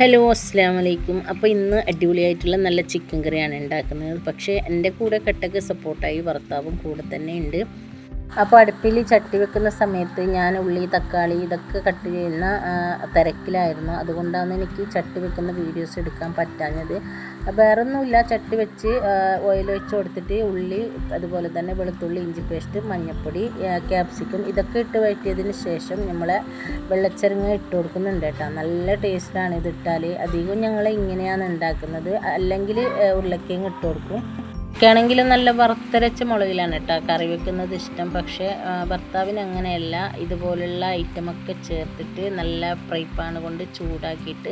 Hello അസ്സലാമു അലൈക്കും. അപ്പോൾ ഇന്ന് അടിപൊളിയായിട്ടുള്ള നല്ല ചിക്കൻ കറിയാണ് ഉണ്ടാക്കുന്നത്. പക്ഷേ എൻ്റെ കൂടെ കട്ടക്ക് സപ്പോർട്ടായി ഭർത്താവും കൂടെ തന്നെ ഉണ്ട്. അപ്പോൾ അടുപ്പിൽ ചട്ടി വെക്കുന്ന സമയത്ത് ഞാൻ ഉള്ളി തക്കാളി ഇതൊക്കെ കട്ട് ചെയ്യുന്ന തിരക്കിലായിരുന്നു. അതുകൊണ്ടാണ് എനിക്ക് ചട്ടി വെക്കുന്ന വീഡിയോസ് എടുക്കാൻ പറ്റാഞ്ഞത്. വേറെ ഒന്നുമില്ല, ചട്ടി വെച്ച് ഓയിൽ ഒഴിച്ച് കൊടുത്തിട്ട് ഉള്ളി അതുപോലെ തന്നെ വെളുത്തുള്ളി ഇഞ്ചി പേസ്റ്റ് മഞ്ഞൾപ്പൊടി ക്യാപ്സിക്കം ഇതൊക്കെ ഇട്ട് വഴറ്റിയതിന് ശേഷം നമ്മളെ വെള്ളച്ചെറുങ്ങ ഇട്ട് കൊടുക്കുന്നുണ്ട് കേട്ടോ. നല്ല ടേസ്റ്റാണ് ഇതിട്ടാൽ. അധികം ഞങ്ങൾ ഇങ്ങനെയാണ് ഉണ്ടാക്കുന്നത്, അല്ലെങ്കിൽ ഉരുളക്കിഴങ്ങ് ഇട്ട് കൊടുക്കും. എനിക്കാണെങ്കിലും നല്ല വറുത്തരച്ച മുളകിലാണ് കേട്ടോ കറി വെക്കുന്നത് ഇഷ്ടം. പക്ഷേ ഭർത്താവിന് അങ്ങനെയല്ല, ഇതുപോലുള്ള ഐറ്റമൊക്കെ ചേർത്തിട്ട് നല്ല ഫ്രൈ പാൻ കൊണ്ട് ചൂടാക്കിയിട്ട്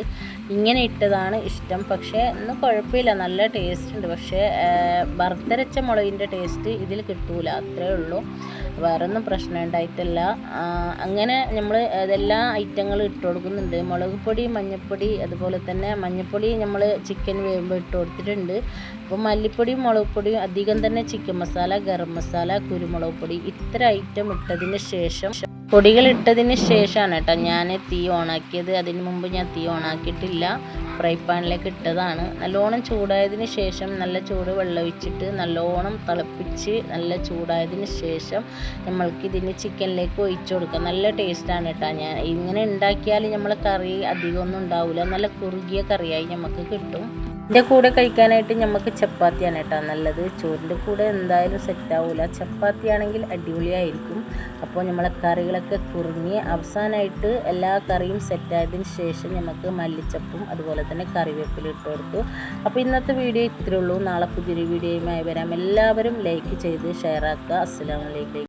ഇങ്ങനെ ഇട്ടതാണ് ഇഷ്ടം. പക്ഷേ ഒന്നും കുഴപ്പമില്ല, നല്ല ടേസ്റ്റ് ഉണ്ട്. പക്ഷേ വറുത്തരച്ച മുളകിൻ്റെ ടേസ്റ്റ് ഇതിൽ കിട്ടൂല, അത്രേ ഉള്ളൂ. വേറൊന്നും പ്രശ്നം ഉണ്ടായിട്ടില്ല. അങ്ങനെ നമ്മൾ അതെല്ലാ ഐറ്റങ്ങളും ഇട്ട് കൊടുക്കുന്നുണ്ട്. മുളക് പൊടി മഞ്ഞൾപ്പൊടി അതുപോലെ തന്നെ മഞ്ഞൾപ്പൊടി നമ്മൾ ചിക്കൻ വേവുമ്പോൾ ഇട്ട് കൊടുത്തിട്ടുണ്ട്. അപ്പോൾ മല്ലിപ്പൊടിയും മുളക് പൊടിയും അധികം തന്നെ ചിക്കൻ മസാല ഗരം മസാല കുരുമുളക് പൊടി ഇത്ര ഐറ്റം ഇട്ടതിന് ശേഷം പൊടികൾ ഇട്ടതിന് ശേഷമാണ് കേട്ടോ ഞാൻ തീ ഓണാക്കിയത്. അതിന് മുമ്പ് ഞാൻ തീ ഓണാക്കിയിട്ടില്ല, ഫ്രൈ പാനിലേക്ക് ഇട്ടതാണ്. നല്ലോണം ചൂടായതിന് ശേഷം നല്ല ചൂട് വെള്ളം ഒഴിച്ചിട്ട് നല്ലോണം തിളപ്പിച്ച് നല്ല ചൂടായതിന് ശേഷം നമ്മൾക്കിതിന് ചിക്കനിലേക്ക് ഒഴിച്ചു കൊടുക്കാം. നല്ല ടേസ്റ്റാണ് കേട്ടോ. ഞാൻ ഇങ്ങനെ ഉണ്ടാക്കിയാൽ നമ്മൾ കറി അധികമൊന്നും ഉണ്ടാവില്ല, നല്ല കുറുകിയ കറിയായി നമുക്ക് കിട്ടും. ഇതിൻ്റെ കൂടെ കഴിക്കാനായിട്ട് നമുക്ക് ചപ്പാത്തിയാണ് കേട്ടോ നല്ലത്. ചോറിൻ്റെ കൂടെ എന്തായാലും സെറ്റാവില്ല, ചപ്പാത്തിയാണെങ്കിൽ അടിപൊളിയായിരിക്കും. അപ്പോൾ നമ്മളെ കറികളൊക്കെ കുറുങ്ങി അവസാനമായിട്ട് എല്ലാ കറിയും സെറ്റായതിന് ശേഷം നമുക്ക് മല്ലിച്ചപ്പും അതുപോലെ തന്നെ കറിവേപ്പില ഇട്ട് കൊടുത്തു. അപ്പോൾ ഇന്നത്തെ വീഡിയോ ഇത്രയേ ഉള്ളൂ. നാളെ പുതിയൊരു വീഡിയോയുമായി വരാം. എല്ലാവരും ലൈക്ക് ചെയ്ത് ഷെയർ ആക്കുക. അസ്സലാമു അലൈക്കും.